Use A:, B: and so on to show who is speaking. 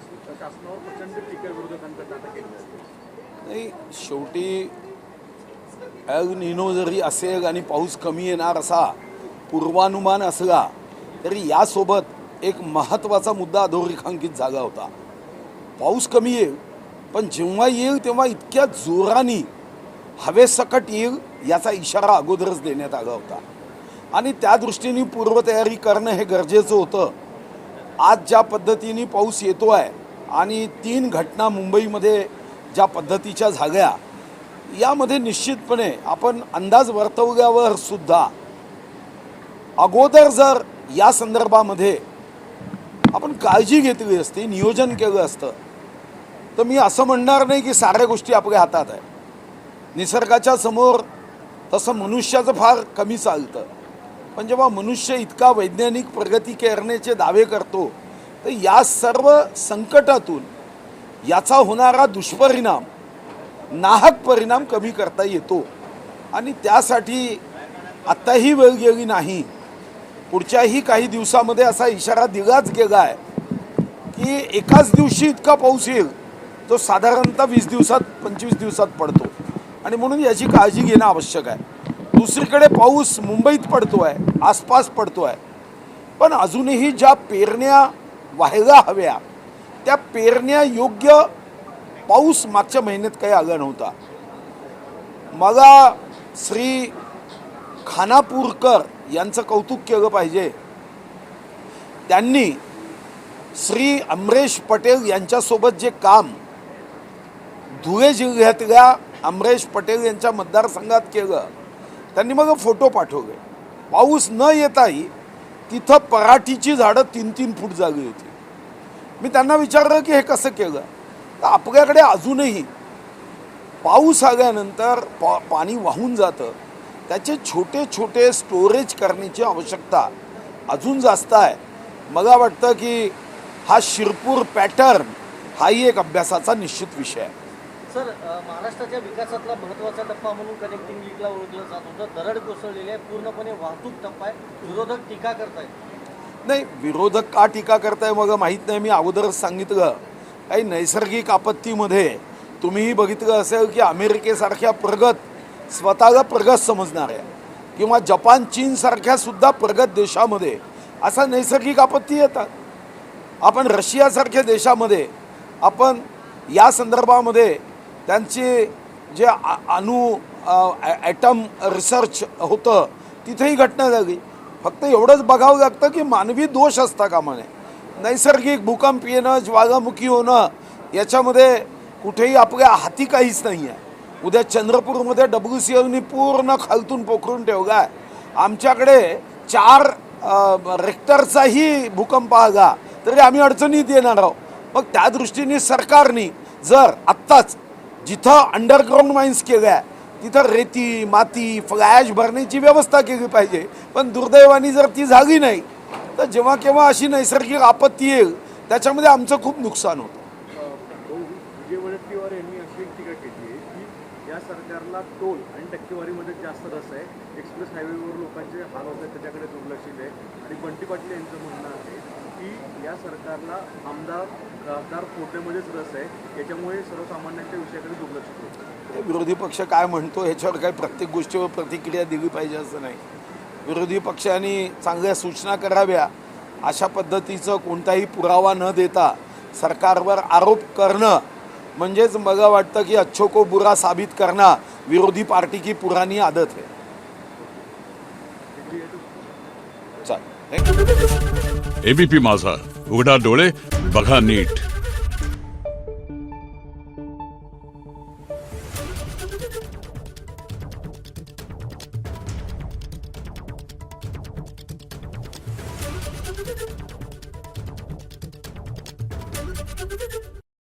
A: शासनावर प्रचंड टीका विरोधकांकडून आता केली जाते।
B: नाही, शेवटी एल निनो जरी असेल आणि पाऊस कमी येणार असा पूर्वानुमान असला तरी यासोबत एक महत्त्वाचा मुद्दा अधोरेखांकित झाला होता। पाऊस कमी येईल, पण जेव्हा येईल तेव्हा इतक्या जोराने हवेसकट येईल याचा इशारा अगोदरच देण्यात आला होता आणि त्या दृष्टीने पूर्वतयारी करणं हे गरजेचं होतं। आज ज्या पद्धतीने पाऊस येतो आहे आणि 3 घटना मुंबईमध्ये ज्या पद्धतीच्या झाल्या, यामध्ये निश्चितपणे आपण अंदाज वर्तवल्यावर सुद्धा अगोदर जर या संदर्भामध्ये आपण काळजी घेतली असती, नियोजन केलं असतं, तर मी असं म्हणणार नाही की साऱ्या गोष्टी आपल्या हातात आहे। निसर्गाच्या समोर तसं मनुष्याचं फार कमी चालतं, पण जेव्हा मनुष्य इतका वैज्ञानिक प्रगती करण्याचे दावे करतो तर या सर्व संकटातून याचा होणारा दुष्परिणाम, नाहक परिणाम कमी करता येतो आणि त्यासाठी आत्ताही वेळ गेली नाही, पुढच्याही काही दिवसामध्ये असा इशारा दिलाच गेला आहे की एकाच दिवशी इतका पाऊस येईल तो साधारणतः 20 दिवसात 25 दिवसात पडतो आणि म्हणून याची काळजी घेणं आवश्यक आहे। दुसरीकडे पाऊस मुंबईत पडतो आहे, आसपास पडतो आहे, पण अजूनही ज्या पेरण्या व्हायला हव्या त्या पेरण्या योग्य पाऊस मागच्या महिन्यात काही आला नव्हता। मला श्री खानापूरकर यांचं कौतुक केलं पाहिजे। त्यांनी श्री अमरेश पटेल यांच्यासोबत जे काम धुळे जिल्ह्यातल्या अमरेश पटेल यांच्या मतदारसंघात केलं, त्यांनी मग फोटो पाठवले। पाऊस न येताही तिथं पराठीची झाडं 3-3 फूट झाली होती। मी त्यांना विचारलं की हे कसं केलं, तर आपल्याकडे अजूनही पाऊस आल्यानंतर पाणी वाहून जातं, त्याचे छोटे छोटे स्टोरेज करण्याची आवश्यकता अजून जास्त आहे। मला वाटतं की हा शिरपूर पॅटर्न हाही एक अभ्यासाचा निश्चित विषय आहे।
C: सर, महाराष्ट्राच्या विकासातला महत्त्वाचा टप्पा म्हणून कनेक्टिंग लिंकला ओळखलं जात होतं, दरड कोसळलेली आहे, पूर्णपणे वाहतूक टप्पा आहे, विरोधक टीका करतायत।
B: नाही, विरोधक का टीका करताय मला माहीत नाही। मी अगोदरच सांगितलं, काही नैसर्गिक आपत्तीमध्ये तुम्हीही बघितलं असेल की अमेरिकेसारख्या स्वतःला प्रगत समजणाऱ्या किंवा जपान चीनसारख्या सुद्धा प्रगत देशामध्ये असा नैसर्गिक आपत्ती येतात। आपण रशियासारख्या देशामध्ये आपण या संदर्भामध्ये त्यांचे जे ॲटम रिसर्च होतं तिथेही घटना झाली। फक्त एवढंच बघावं लागतं की मानवी दोष असता कामा नये। नैसर्गिक भूकंप येणं, ज्वालामुखी होणं याच्यामध्ये कुठेही आपल्या हाती काहीच नाही आहे। उद्या चंद्रपूरमध्ये WCLनी पूर्ण खालतून पोखरून ठेवला आहे। आमच्याकडे 4 रेक्टरचाही भूकंप आला तरी आम्ही अडचणीत येणार आहोत। मग त्या दृष्टीने सरकारने जर आत्ताच जिथं अंडरग्राऊंड माइन्स केल्या तिथं रेती, माती, फ्लॅश भरण्याची व्यवस्था केली पाहिजे, पण दुर्दैवाने जर ती झाली नाही तर जेव्हा केव्हा अशी नैसर्गिक आपत्ती येईल त्याच्यामध्ये आमचं खूप नुकसान होतं।
A: विजय वडेट्टीवार यांनी अशी एक टीका केली आहे की या सरकारला टोल आणि टक्केवारीमध्ये जास्त रस आहे, एक्सप्रेस हायवेवर लोकांचे हाल होत आहेत त्याच्याकडे दुर्लक्षित आहे आणि बंटी पाटील यांचं म्हणणं आहे की या सरकारला आमदार खासदार फोडण्यामध्येच रस आहे, याच्यामुळे सर्वसामान्यांच्या विषयाकडे दुर्लक्षित होतं।
B: विरोधी पक्ष काय म्हणतो ह्याच्यावर काही प्रत्येक गोष्टीवर प्रतिक्रिया दिली पाहिजे असं नाही। विरोधी पक्षांनी चांगल्या सूचना कराव्या, अशा पद्धतीचं कोणताही पुरावा न देता सरकारवर आरोप करणं म्हणजेच मला वाटतं की अच्छो को बुरा साबित करना विरोधी पार्टी की पुरानी आदत है। चालेल।
D: एबीपी माझा, उघडा डोळे बघा नीट।